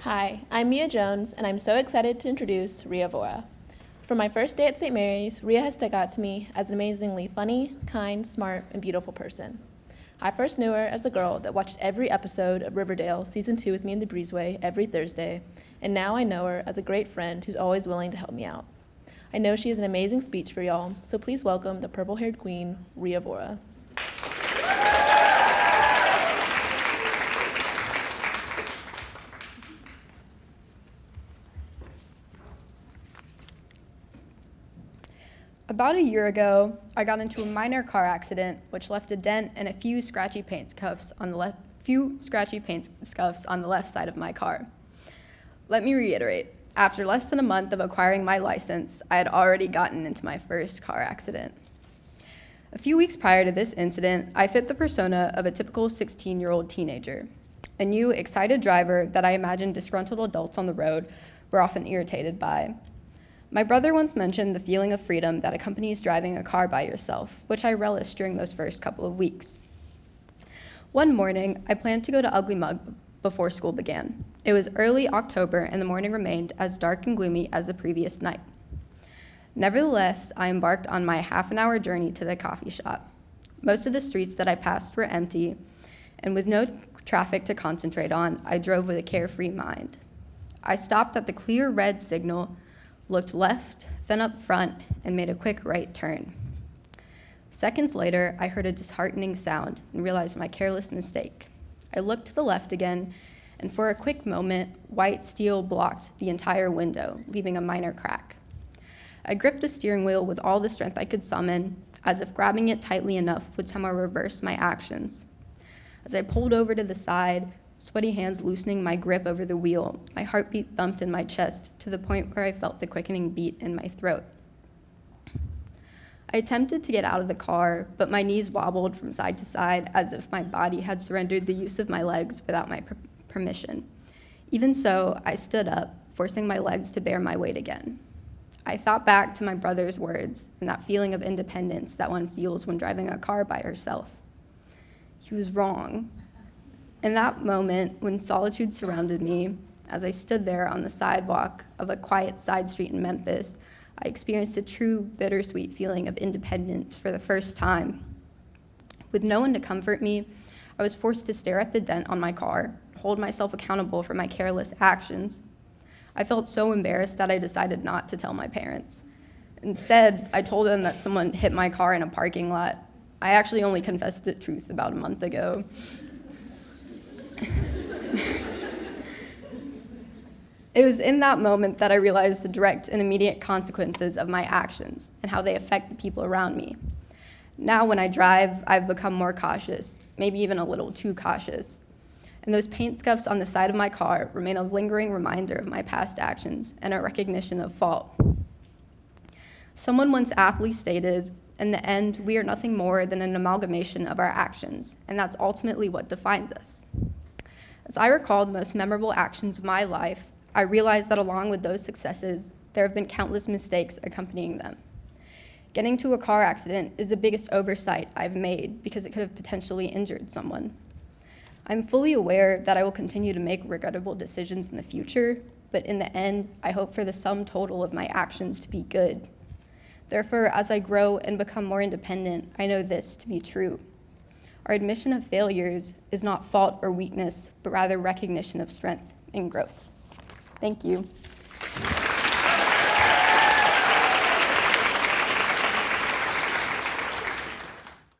Hi, I'm Mia Jones, and I'm so excited to introduce Rhea Vohra. From my first day at St. Mary's, Rhea has stuck out to me as an amazingly funny, kind, smart, and beautiful person. I first knew her as the girl that watched every episode of Riverdale Season 2 with me in the breezeway every Thursday, and now I know her as a great friend who's always willing to help me out. I know she has an amazing speech for y'all, so please welcome the purple-haired queen, Rhea Vohra. About a year ago, I got into a minor car accident which left a dent and a few scratchy paint scuffs on the left side of my car. Let me reiterate, after less than a month of acquiring my license, I had already gotten into my first car accident. A few weeks prior to this incident, I fit the persona of a typical 16-year-old teenager, a new, excited driver that I imagined disgruntled adults on the road were often irritated by. My brother once mentioned the feeling of freedom that accompanies driving a car by yourself, which I relished during those first couple of weeks. One morning, I planned to go to Ugly Mug before school began. It was early October, and the morning remained as dark and gloomy as the previous night. Nevertheless, I embarked on my half-an-hour journey to the coffee shop. Most of the streets that I passed were empty, and with no traffic to concentrate on, I drove with a carefree mind. I stopped at the clear red signal, looked left, then up front, and made a quick right turn. Seconds later, I heard a disheartening sound and realized my careless mistake. I looked to the left again, and for a quick moment, white steel blocked the entire window, leaving a minor crack. I gripped the steering wheel with all the strength I could summon, as if grabbing it tightly enough would somehow reverse my actions. As I pulled over to the side, sweaty hands loosening my grip over the wheel, my heartbeat thumped in my chest to the point where I felt the quickening beat in my throat. I attempted to get out of the car, but my knees wobbled from side to side as if my body had surrendered the use of my legs without my permission. Even so, I stood up, forcing my legs to bear my weight again. I thought back to my brother's words and that feeling of independence that one feels when driving a car by herself. He was wrong. In that moment, when solitude surrounded me, as I stood there on the sidewalk of a quiet side street in Memphis, I experienced a true bittersweet feeling of independence for the first time. With no one to comfort me, I was forced to stare at the dent on my car, hold myself accountable for my careless actions. I felt so embarrassed that I decided not to tell my parents. Instead, I told them that someone hit my car in a parking lot. I actually only confessed the truth about a month ago. It was in that moment that I realized the direct and immediate consequences of my actions and how they affect the people around me. Now when I drive, I've become more cautious, maybe even a little too cautious. And those paint scuffs on the side of my car remain a lingering reminder of my past actions and a recognition of fault. Someone once aptly stated, "In the end, we are nothing more than an amalgamation of our actions, and that's ultimately what defines us." As I recall the most memorable actions of my life, I realized that along with those successes, there have been countless mistakes accompanying them. Getting to a car accident is the biggest oversight I've made because it could have potentially injured someone. I'm fully aware that I will continue to make regrettable decisions in the future, but in the end, I hope for the sum total of my actions to be good. Therefore, as I grow and become more independent, I know this to be true. Our admission of failures is not fault or weakness, but rather recognition of strength and growth. Thank you.